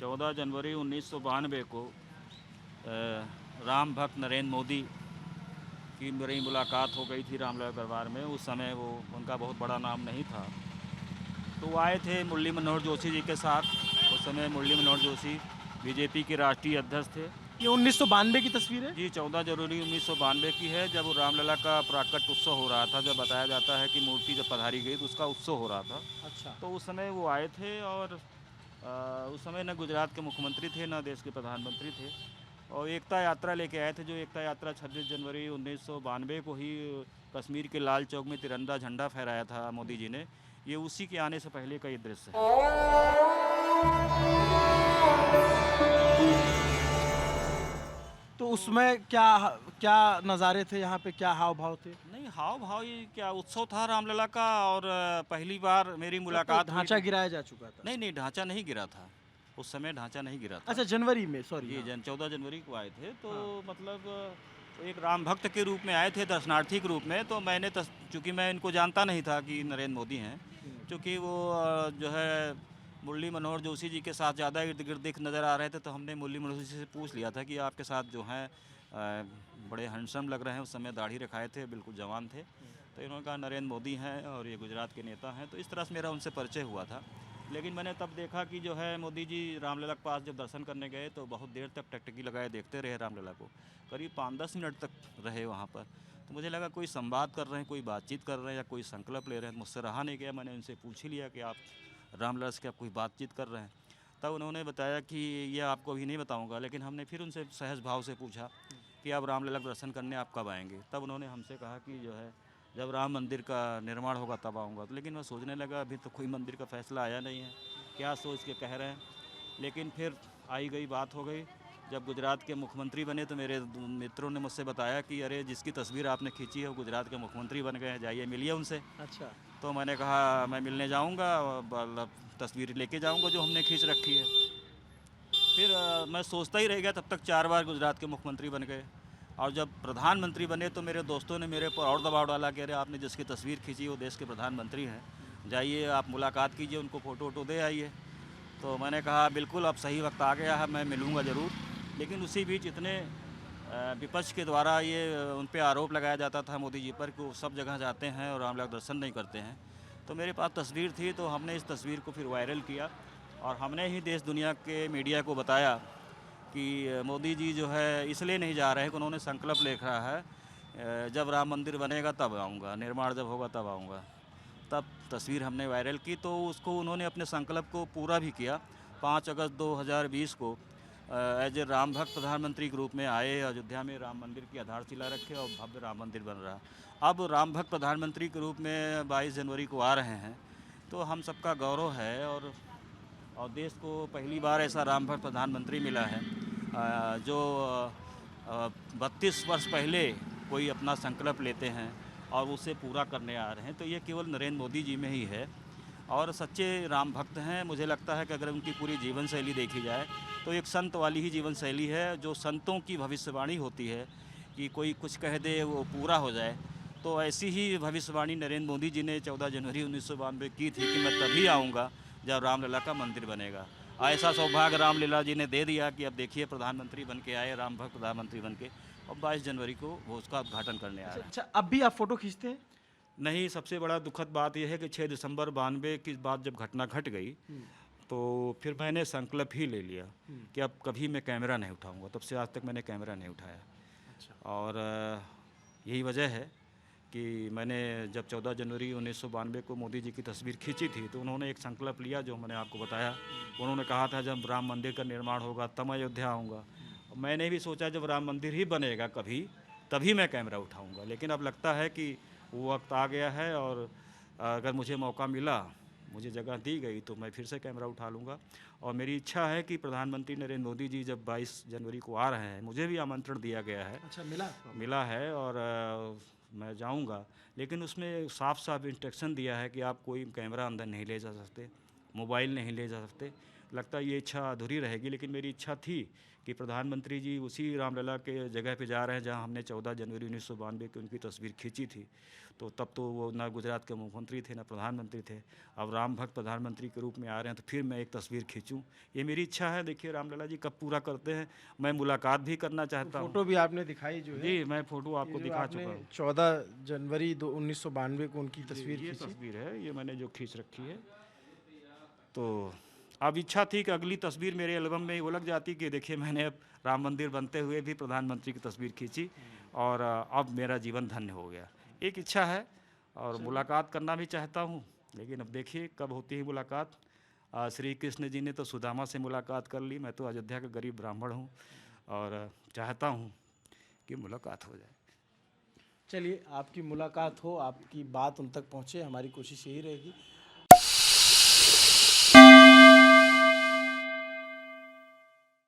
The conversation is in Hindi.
14 जनवरी 1992 को राम भक्त नरेंद्र मोदी की मेरी मुलाकात हो गई थी रामलला दरबार में। उस समय वो उनका बहुत बड़ा नाम नहीं था, तो वो आए थे मुरली मनोहर जोशी जी के साथ। उस समय मुरली मनोहर जोशी बीजेपी के राष्ट्रीय अध्यक्ष थे। ये 1992 की तस्वीर है। जी 14 जनवरी 1992 की है, जब रामलला का प्राकट उत्सव हो रहा था। जब बताया जाता है कि मूर्ति जब पधारी गई तो उसका उत्सव हो रहा था। अच्छा। तो उस समय वो आए थे और उस समय न गुजरात के मुख्यमंत्री थे न देश के प्रधानमंत्री थे, और एकता यात्रा लेके आए थे। जो एकता यात्रा 26 जनवरी 1992 को ही कश्मीर के लाल चौक में तिरंगा झंडा फहराया था मोदी जी ने। ये उसी के आने से पहले का ये दृश्य है। तो उसमें क्या क्या नज़ारे थे, यहाँ पे क्या हाव भाव थे? नहीं, हाव भाव ये क्या, उत्सव था रामलला का। और पहली बार मेरी तब तो मुलाकात हुई ढांचा थी। गिराया जा चुका था। नहीं नहीं, ढांचा नहीं गिरा था। उस समय ढांचा नहीं गिरा था। अच्छा, जनवरी में, सॉरी। जी हाँ। 14 जनवरी को आए थे, तो हाँ। मतलब एक राम भक्त के रूप में आए थे, दर्शनार्थी के रूप में। तो मैंने चूँकि मैं इनको जानता नहीं था कि नरेंद्र मोदी हैं, चूँकि वो जो है मुरली मनोहर जोशी जी के साथ ज़्यादा इर्द गिर्द नज़र आ रहे थे। तो हमने मुरली मनोहर जोशी से पूछ लिया था कि आपके साथ जो हैं बड़े हैंडसम लग रहे हैं। उस समय दाढ़ी रखाए थे, बिल्कुल जवान थे। तो इन्होंने कहा नरेंद्र मोदी हैं और ये गुजरात के नेता हैं। तो इस तरह से मेरा उनसे परिचय हुआ था। लेकिन मैंने तब देखा कि जो है मोदी जी रामलला के पास जब दर्शन करने गए तो बहुत देर तक टकटकी लगाए देखते रहे रामलला को। करीब 5-10 मिनट तक रहे वहाँ पर। तो मुझे लगा कोई संवाद कर रहे हैं, कोई बातचीत कर रहे हैं या कोई संकल्प ले रहे हैं। मुझसे रहा नहीं गया, मैंने उनसे पूछ ही लिया कि आप रामलला से क्या कोई बातचीत कर रहे हैं। तब उन्होंने बताया कि ये आपको अभी नहीं बताऊँगा। लेकिन हमने फिर उनसे सहज भाव से पूछा कि आप रामलला के दर्शन करने आप कब आएँगे। तब उन्होंने हमसे कहा कि जो है जब राम मंदिर का निर्माण होगा तब आऊँगा। तो लेकिन मैं सोचने लगा अभी तो कोई मंदिर का फैसला आया नहीं है, क्या सोच के कह रहे हैं। लेकिन फिर आई गई बात हो गई। जब गुजरात के मुख्यमंत्री बने तो मेरे मित्रों ने मुझसे बताया कि अरे जिसकी तस्वीर आपने खींची है वो गुजरात के मुख्यमंत्री बन गए हैं, जाइए मिलिए उनसे। अच्छा। तो मैंने कहा मैं मिलने जाऊंगा और मतलब तस्वीर लेके जाऊंगा जो हमने खींच रखी है। फिर मैं सोचता ही रह गया। तब तक 4 बार गुजरात के मुख्यमंत्री बन गए, और जब प्रधानमंत्री बने तो मेरे दोस्तों ने मेरे पर और दबाव डाला कि अरे आपने जिसकी तस्वीर खींची वो देश के प्रधानमंत्री हैं, जाइए आप मुलाकात कीजिए, उनको फ़ोटो वोटो दे आइए। तो मैंने कहा बिल्कुल अब सही वक्त आ गया है, मैं मिलूँगा ज़रूर। लेकिन उसी बीच इतने विपक्ष के द्वारा ये उन पे आरोप लगाया जाता था मोदी जी पर कि वो सब जगह जाते हैं और रामलला का दर्शन नहीं करते हैं। तो मेरे पास तस्वीर थी, तो हमने इस तस्वीर को फिर वायरल किया और हमने ही देश दुनिया के मीडिया को बताया कि मोदी जी जो है इसलिए नहीं जा रहे हैं कि उन्होंने संकल्प ले रखा है जब राम मंदिर बनेगा तब आऊँगा, निर्माण जब होगा तब आऊँगा। तब तस्वीर हमने वायरल की, तो उसको उन्होंने अपने संकल्प को पूरा भी किया। 5 अगस्त 2020 को एज ए राम भक्त प्रधानमंत्री के रूप में आए, अयोध्या में राम मंदिर की आधारशिला रखे और भव्य राम मंदिर बन रहा। अब राम भक्त प्रधानमंत्री के रूप में 22 जनवरी को आ रहे हैं, तो हम सबका गौरव है। और देश को पहली बार ऐसा राम भक्त प्रधानमंत्री मिला है जो 32 वर्ष पहले कोई अपना संकल्प लेते हैं और उसे पूरा करने आ रहे हैं। तो ये केवल नरेंद्र मोदी जी में ही है, और सच्चे राम भक्त हैं। मुझे लगता है कि अगर उनकी पूरी जीवन शैली देखी जाए तो एक संत वाली ही जीवन शैली है। जो संतों की भविष्यवाणी होती है कि कोई कुछ कह दे वो पूरा हो जाए, तो ऐसी ही भविष्यवाणी नरेंद्र मोदी जी ने 14 जनवरी 1992 की थी कि मैं तभी आऊँगा जब रामलला का मंदिर बनेगा। ऐसा सौभाग्य रामलीला जी ने दे दिया कि अब देखिए प्रधानमंत्री बन के आए, राम भक्त प्रधानमंत्री बन के, और 22 जनवरी को वो उसका उद्घाटन करने आ अच्छा रहे हैं। अच्छा, अब भी आप फोटो खींचते हैं? नहीं, सबसे बड़ा दुखद बात यह है कि 6 दिसंबर 92 की बात जब घटना घट गई, तो फिर मैंने संकल्प ही ले लिया कि अब कभी मैं कैमरा नहीं उठाऊंगा। तब से आज तक मैंने कैमरा नहीं उठाया। अच्छा। और यही वजह है कि मैंने जब 14 जनवरी 1992 को मोदी जी की तस्वीर खींची थी, तो उन्होंने एक संकल्प लिया जो मैंने आपको बताया। उन्होंने कहा था जब राम मंदिर का निर्माण होगा तब अयोध्या आऊँगा। मैंने भी सोचा जब राम मंदिर ही बनेगा कभी तभी मैं कैमरा उठाऊँगा। लेकिन अब लगता है कि वो वक्त आ गया है, और अगर मुझे मौका मिला, मुझे जगह दी गई, तो मैं फिर से कैमरा उठा लूँगा। और मेरी इच्छा है कि प्रधानमंत्री नरेंद्र मोदी जी जब 22 जनवरी को आ रहे हैं, मुझे भी आमंत्रण दिया गया है। अच्छा, मिला आपको? मिला है, और मैं जाऊंगा। लेकिन उसमें साफ साफ इंस्ट्रक्शन दिया है कि आप कोई कैमरा अंदर नहीं ले जा सकते, मोबाइल नहीं ले जा सकते। लगता है ये इच्छा अधूरी रहेगी, लेकिन मेरी इच्छा थी कि प्रधानमंत्री जी उसी रामलला के जगह पे जा रहे हैं जहां हमने 14 जनवरी 1992 की उनकी तस्वीर खींची थी। तो तब तो वो ना गुजरात के मुख्यमंत्री थे ना प्रधानमंत्री थे, अब राम भक्त प्रधानमंत्री के रूप में आ रहे हैं, तो फिर मैं एक तस्वीर खींचूं, ये मेरी इच्छा है। देखिए रामलला जी कब पूरा करते हैं, मैं मुलाकात भी करना चाहता हूँ। फोटो भी आपने दिखाई जो है, जी, मैं फ़ोटो आपको ये जो दिखा आपने चुका हूँ। 14 जनवरी 1992 को उनकी तस्वीर ये खींची। तस्वीर है, ये मैंने जो खींच रखी है। तो अब इच्छा थी कि अगली तस्वीर मेरे एल्बम में वो लग जाती कि देखिए मैंने अब राम मंदिर बनते हुए भी प्रधानमंत्री की तस्वीर खींची और अब मेरा जीवन धन्य हो गया। एक इच्छा है और मुलाकात करना भी चाहता हूँ, लेकिन अब देखिए कब होती है मुलाकात। श्री कृष्ण जी ने तो सुदामा से मुलाकात कर ली, मैं तो अयोध्या का गरीब ब्राह्मण हूँ और चाहता हूँ कि मुलाकात हो जाए। चलिए, आपकी मुलाकात हो, आपकी बात उन तक पहुँचे, हमारी कोशिश यही रहेगी।